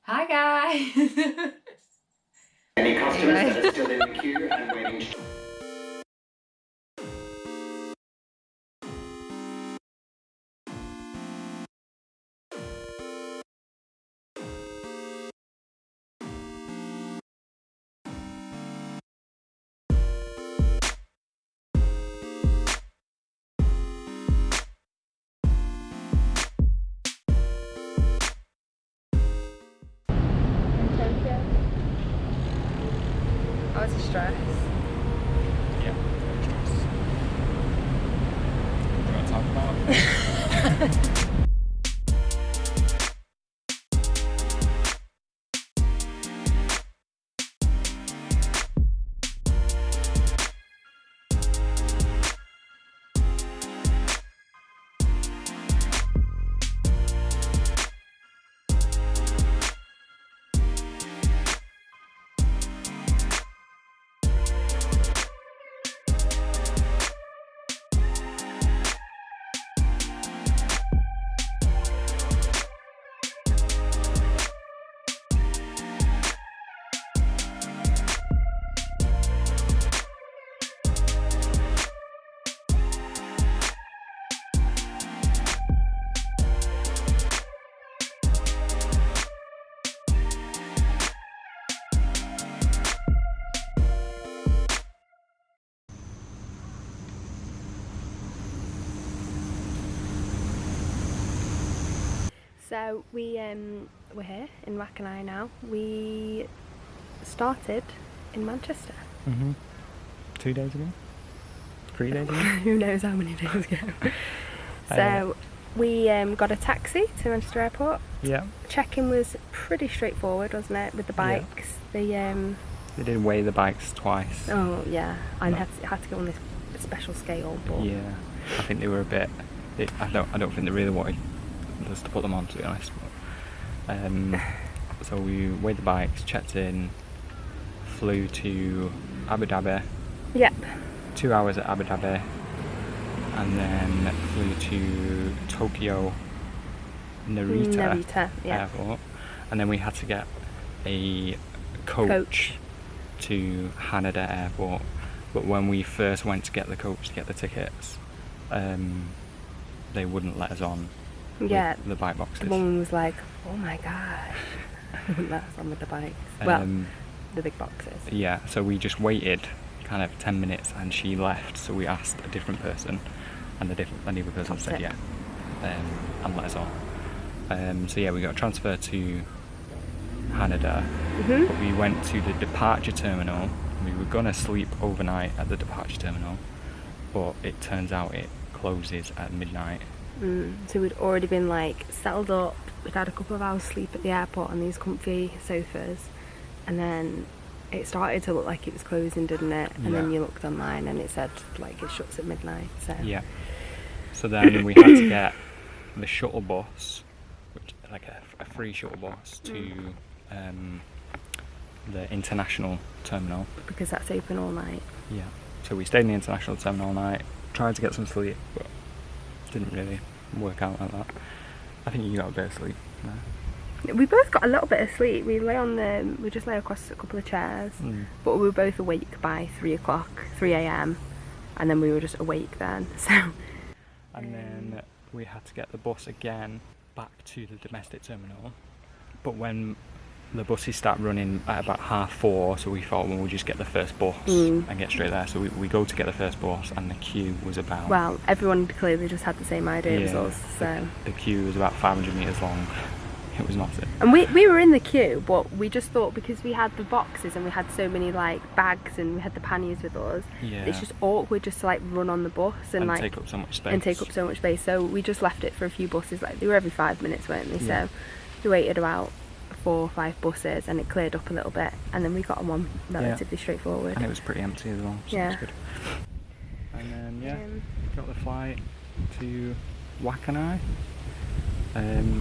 Hi guys! Any customers that are still in the queue and waiting to... Oh, it's a stress. Yeah, do you want to talk about it? So we're here in Wakanai now. We started in Manchester. 2 days ago? 3 days ago? Who knows how many days ago. So we got a taxi to Manchester Airport. Yeah. Check-in was pretty straightforward, wasn't it, with the bikes? They did weigh the bikes twice. Oh yeah, I had to go on this special scale, but Yeah, I think they were a bit... I don't think they really wanted us to put them on, to be honest. But, so we weighed the bikes, checked in, flew to Abu Dhabi. Yep. 2 hours at Abu Dhabi, and then flew to Tokyo Narita yeah. Airport, and then we had to get a coach to Haneda Airport. But when we first went to get the coach to get the tickets, they wouldn't let us on Yeah. with the bike boxes. The woman was like, "Oh my gosh," wouldn't let us on with the bikes. Well, the big boxes. Yeah, so we just waited kind of 10 minutes and she left, so we asked a different person, and the other person said yeah, and let us on. So yeah, we got transferred to Haneda, but we went to the departure terminal. We were gonna sleep overnight at the departure terminal, but it turns out it closes at midnight. So we'd already been like settled up, we'd had a couple of hours sleep at the airport on these comfy sofas, and then it started to look like it was closing, didn't it? And then you looked online and it said like it shuts at midnight. So Yeah. So then we had to get the shuttle bus, which like a free shuttle bus to the international terminal. because that's open all night. Yeah. So we stayed in the international terminal all night, tried to get some sleep, but didn't really work out like that. I think you got a bit of sleep. No? We both got a little bit of sleep. We just lay across a couple of chairs, but we were both awake by 3 a.m, and then we were just awake then. So. And then we had to get the bus again back to the domestic terminal. But when the buses start running at about 4:30, so we thought, well, we'll just get the first bus and get straight there. So we go to get the first bus, and the queue was about... Well, everyone clearly just had the same idea as us, so... The queue was about 500 metres long. It was not it. And we were in the queue, but we just thought because we had the boxes and we had so many like bags and we had the panniers with us, it's just awkward just to like run on the bus and like take up so much space. And take up so much space. So we just left it for a few buses. Like they were every 5 minutes, weren't they? Yeah. So we waited about 4 or 5 buses and it cleared up a little bit, and then we got on one relatively straightforward. And it was pretty empty as well, so it was good. And then got the flight to Wakanai.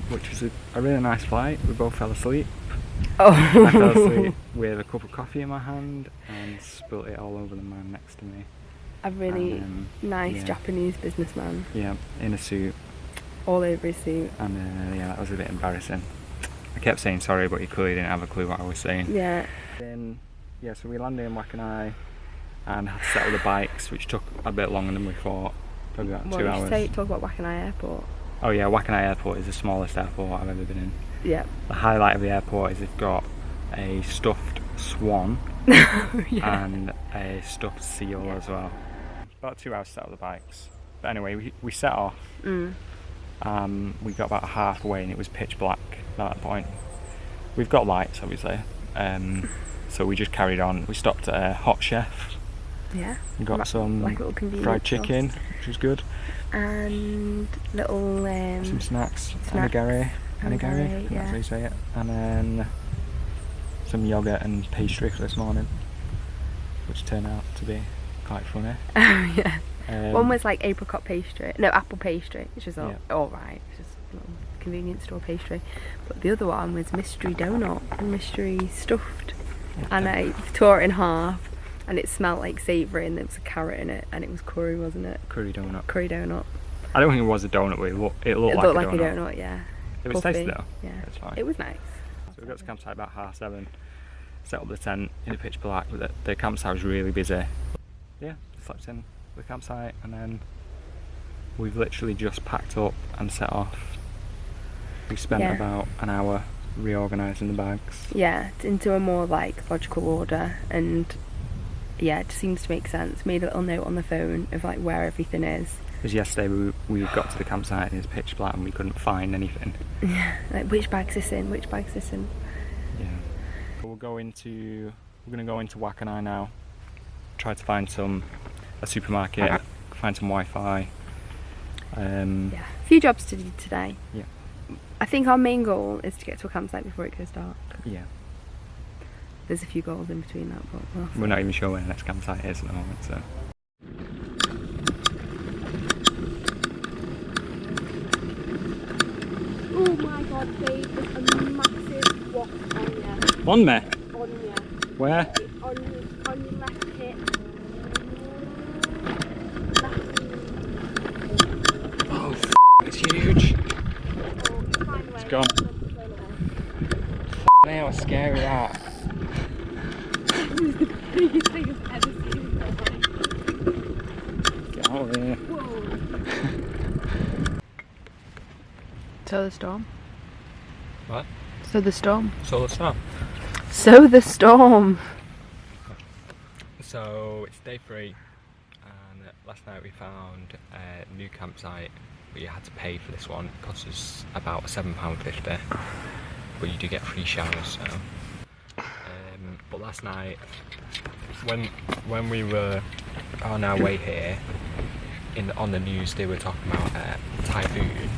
Which was a really nice flight. We both fell asleep. I fell asleep with a cup of coffee in my hand and spilt it all over the man next to me. A really nice Japanese businessman. Yeah, in a suit. All over his suit. And that was a bit embarrassing. I kept saying sorry, but he clearly didn't have a clue what I was saying. Yeah. Then, yeah, so we landed in Wakanai and had to settle the bikes, which took a bit longer than we thought, probably about 2 hours. Talk about Wakanai Airport. Oh yeah, Wakanai Airport is the smallest airport I've ever been in. Yeah. The highlight of the airport is they've got a stuffed swan and a stuffed seal as well. About 2 hours to settle the bikes. But anyway, we set off. We got about halfway and it was pitch black at that point. We've got lights, obviously. So we just carried on. We stopped at a Hot Chef. Yeah. We got some like little convenience fried chicken, stores. which was good. And little Some snacks. Anagari, yeah. that's how you say it. And then some yogurt and pastry for this morning, which turned out to be quite funny. Oh yeah. One was like apple pastry, which was alright. It's just a little convenience store pastry. But the other one was mystery donut, mystery stuffed. And I tore it in half and it smelled like savoury and there was a carrot in it and it was curry, wasn't it? Curry donut. Curry donut. I don't think it was a donut, but it looked like a donut. Yeah. It was tasty though. Yeah. It's fine. It was nice. So we got to the campsite about 7:30, set up the tent in the pitch black, but the campsite was really busy. Yeah, slept in the campsite and then we've literally just packed up and set off. We spent about an hour reorganising the bags. Yeah, into a more like logical order, and yeah, it seems to make sense. Made a little note on the phone of like where everything is. Because yesterday we got to the campsite and it's pitch black and we couldn't find anything. Yeah, like which bag's this in? Which bag's this in? Yeah. But we're gonna go into Wakanai now. Try to find a supermarket, find some Wi-Fi. Yeah, a few jobs to do today. Yeah. I think our main goal is to get to a campsite before it goes dark. Yeah. There's a few goals in between that, but we're not even sure where the next campsite is at the moment, so. Oh my god, Dave, there's a massive wasp on you. On me? On you. Where? On your left hip. Oh, it's huge. It's gone. F***ing hell, scary that. This is the biggest thing I've ever seen. Get out of here. So the storm. What? So the storm. So the storm. So the storm. So it's day 3 and last night we found a new campsite. We had to pay for this one. It cost us about £7.50, but you do get free showers. So, but last night, when we were on our way here, on the news they were talking about a typhoon.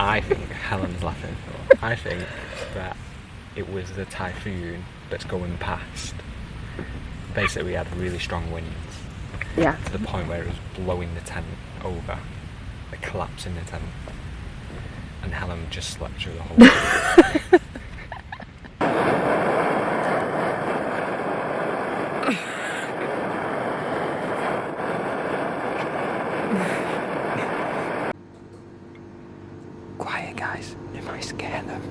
I think Helen's laughing. I think that it was the typhoon that's going past. Basically, we had really strong winds. Yeah. To the point where it was blowing the tent over. A collapse in the tent, and Helen just slept through the whole thing. Quiet, guys. You might scare them.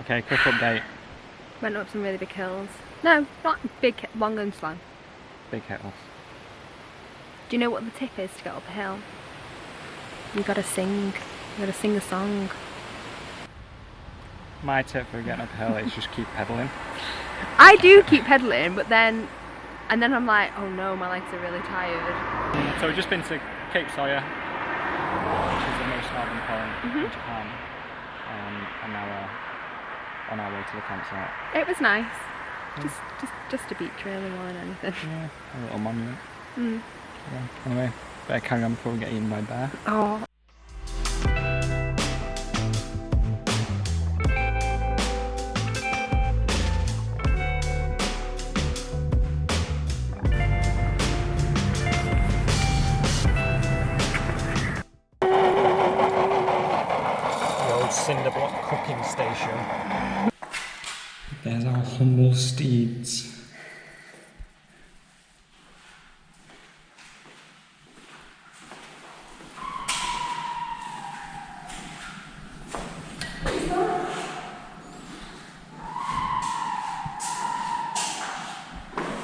Okay, quick update. Went up some really big hills. No, not big, long and slow. Big hills. Do you know what the tip is to get up a hill? You gotta sing. You gotta sing a song. My tip for getting up a hill is just keep pedaling. I do keep pedaling, but then, and then I'm like, oh no, my legs are really tired. So we've just been to Cape Sawyer, which is the most northern point in Japan, and now we're on our way to the campsite. It was nice. Just a beach really more than anything. Yeah, a little monument. Mm. Yeah. Anyway, better carry on before we get eaten by a bear. Oh. Cinder block cooking station. There's our humble steeds.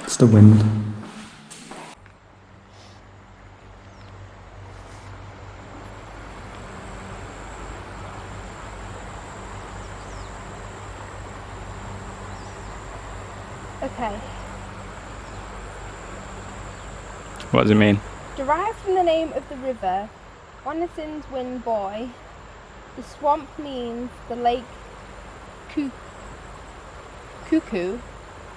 It's the wind. Okay. What does it mean? Derived from the name of the river, Wannison's Wind Boy, the swamp means the lake cuckoo.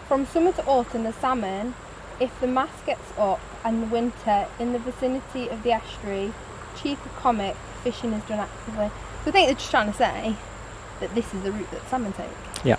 From summer to autumn, the salmon, if the mast gets up, and the winter in the vicinity of the estuary, chief comic, fishing is done actively. So I think they're just trying to say that this is the route that salmon take. Yeah.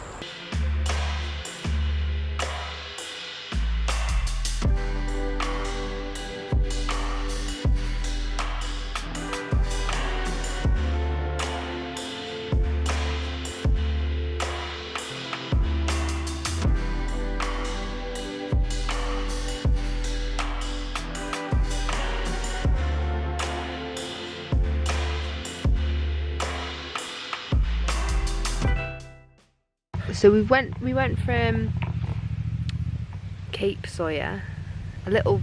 So we went from Cape Sawyer, a little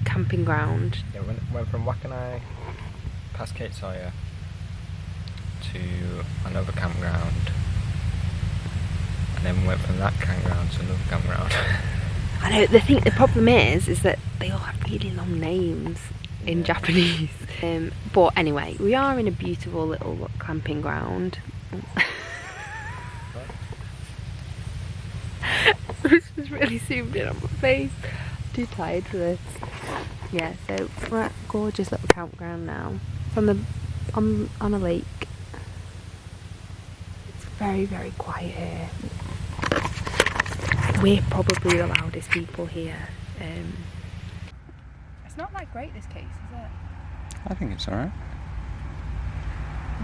camping ground. Yeah, we went from Wakanai past Cape Sawyer to another campground, and then we went from that campground to another campground. I know, the problem is that they all have really long names in Japanese. But anyway, we are in a beautiful little camping ground. This is really zoomed in on my face. I'm too tired for this. Yeah, so we're at a gorgeous little campground now. It's on a lake. It's very, very quiet here. We're probably the loudest people here. It's not that great, this case, is it? I think it's alright.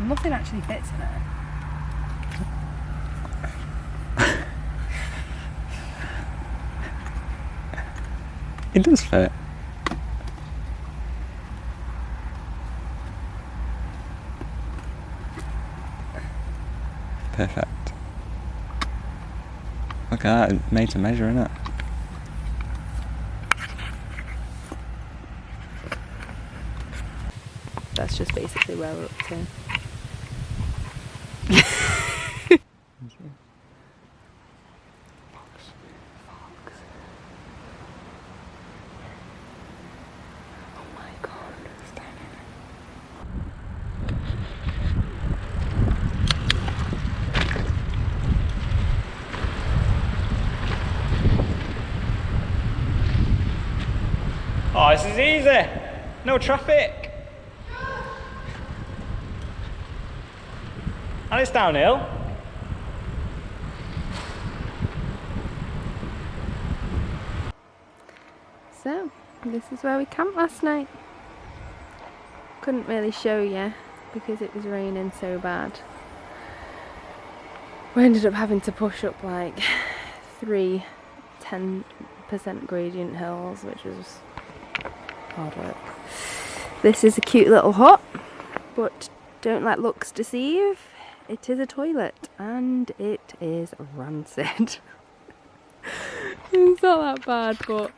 Nothing actually fits in it. It does fit. Perfect. Look at that, it's made to measure, isn't it? That's just basically where we're up to. Oh, this is easy. No traffic. And it's downhill. So, this is where we camped last night. Couldn't really show you because it was raining so bad. We ended up having to push up like 3 10% gradient hills, which was hard work. This is a cute little hut, but don't let looks deceive. it is a toilet and it is rancid. It's not that bad, but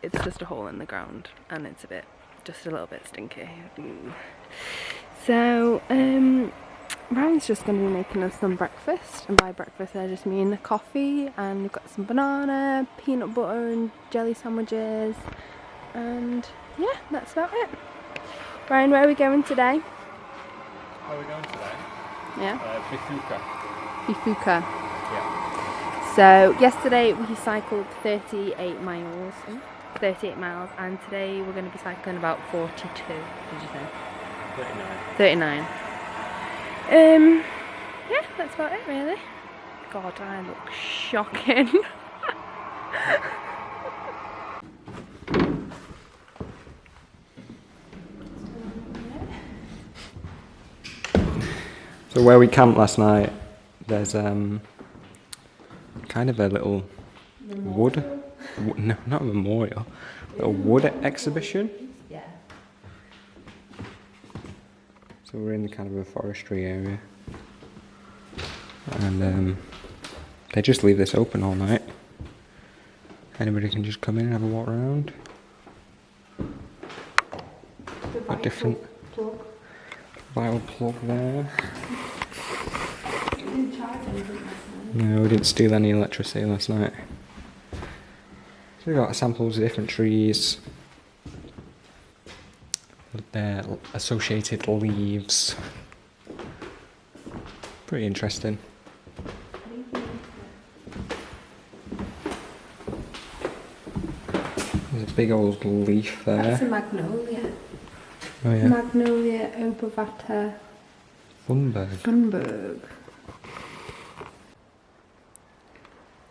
it's just a hole in the ground and it's just a little bit stinky. So Ryan's just going to be making us some breakfast, and by breakfast I just mean coffee, and we've got some banana, peanut butter and jelly sandwiches, and yeah, that's about it. Ryan, where are we going today? Where are we going today? Yeah? Bifuka. Bifuka. Yeah. So yesterday we cycled 38 miles, and today we're going to be cycling about 42, did you say? 39. Yeah, that's about it really. God, I look shocking. So where we camped last night, there's kind of a little no, not a memorial, a wood exhibition. Yeah. So we're in the kind of a forestry area, and they just leave this open all night. Anybody can just come in and have a walk around. A different vital plug there. No, we didn't steal any electricity last night. So we've got samples of different trees, their associated leaves. Pretty interesting. There's a big old leaf there. That's a magnolia. Oh yeah. Magnolia obovata Funberg.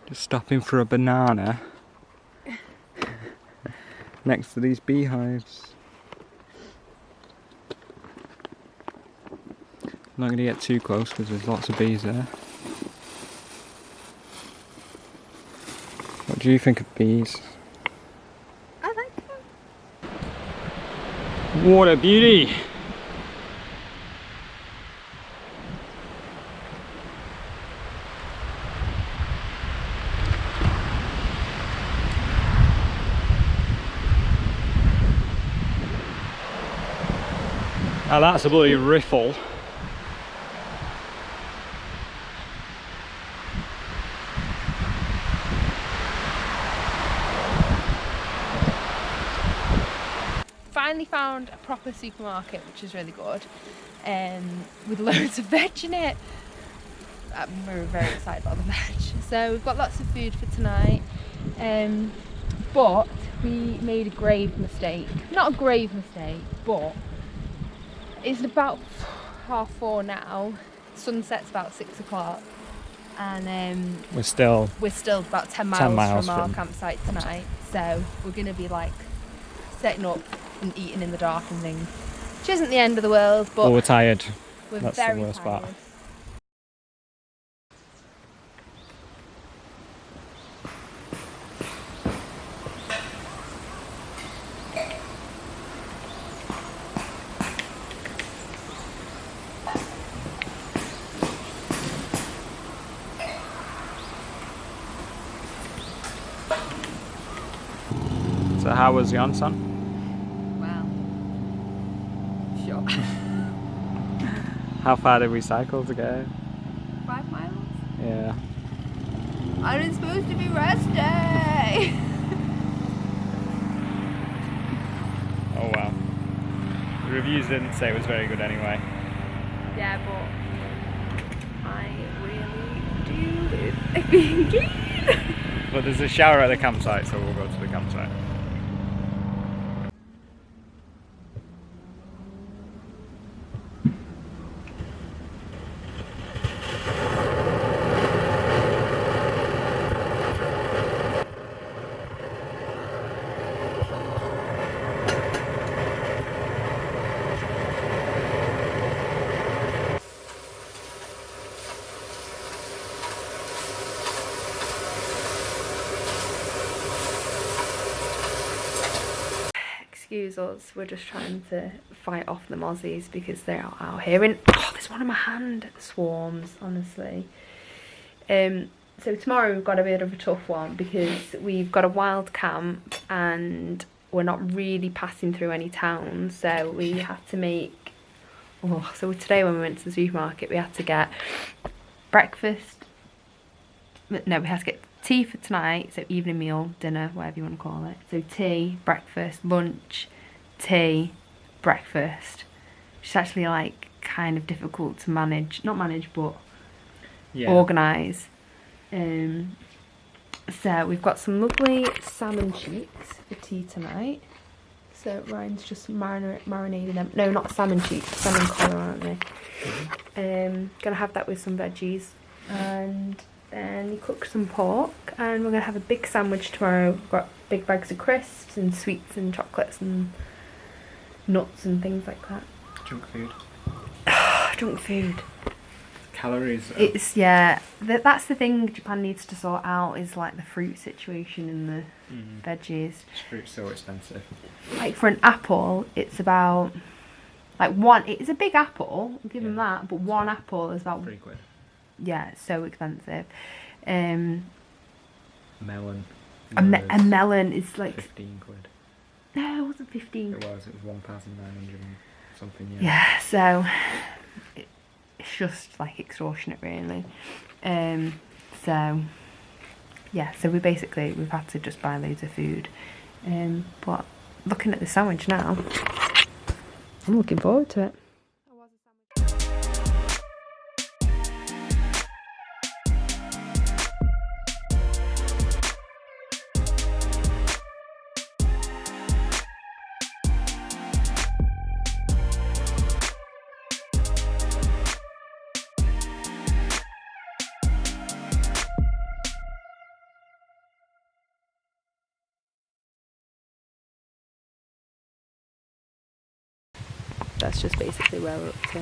Just stopping for a banana next to these beehives. I'm not going to get too close because there's lots of bees there. What do you think of bees? I like them. What a beauty! Now that's a bloody riffle. Finally found a proper supermarket, which is really good, with loads of veg in it. We're very excited about the veg. So we've got lots of food for tonight, but we made a grave mistake. Not a grave mistake, but it's about 4:30 now. Sunset's about 6 o'clock, and We're still about 10 miles from our campsite tonight. So we're gonna be like setting up and eating in the dark and things, which isn't the end of the world, but we're tired. we're That's very the worst tired. part. So how was Yonsan? Wow. Sure. How far did we cycle to go? 5 miles? Yeah. And it's supposed to be rest day. Oh wow. The reviews didn't say it was very good anyway. Yeah, but I really do like being clean. But there's a shower at the campsite, so we'll go to the campsite. excuse us, we're just trying to fight off the mozzies because they're out here. And oh, there's one in my hand. Swarms, honestly. So tomorrow we've got a bit of a tough one because we've got a wild camp and we're not really passing through any towns, so we have to make... Oh, so today when we went to the supermarket we had to get breakfast... No, we had to get tea for tonight, so evening meal, dinner, whatever you want to call it. So tea, breakfast, lunch, tea, breakfast. It's actually like kind of difficult to manage, not manage but organise. So we've got some lovely salmon cheeks for tea tonight. So Ryan's just marinating them. No, not salmon cheeks, salmon collar, aren't they? Gonna have that with some veggies, and then he cooked some pork, and we're gonna have a big sandwich tomorrow. We've got big bags of crisps and sweets and chocolates and nuts and things like that. Junk food. Junk food. Calories. It's, yeah, that's the thing Japan needs to sort out, is like the fruit situation and the veggies. Fruit's so expensive. Like for an apple, it's about, like one, it's a big apple, I'll give them that, but one apple is about... £3. Yeah, it's so expensive. Melon. A melon is like... £15. No, it wasn't 15. It was 1,900 something, yeah. Yeah, so it's just like extortionate, really. So yeah, so we've had to just buy loads of food. But looking at the sandwich now, I'm looking forward to it. That's just basically where we're up to.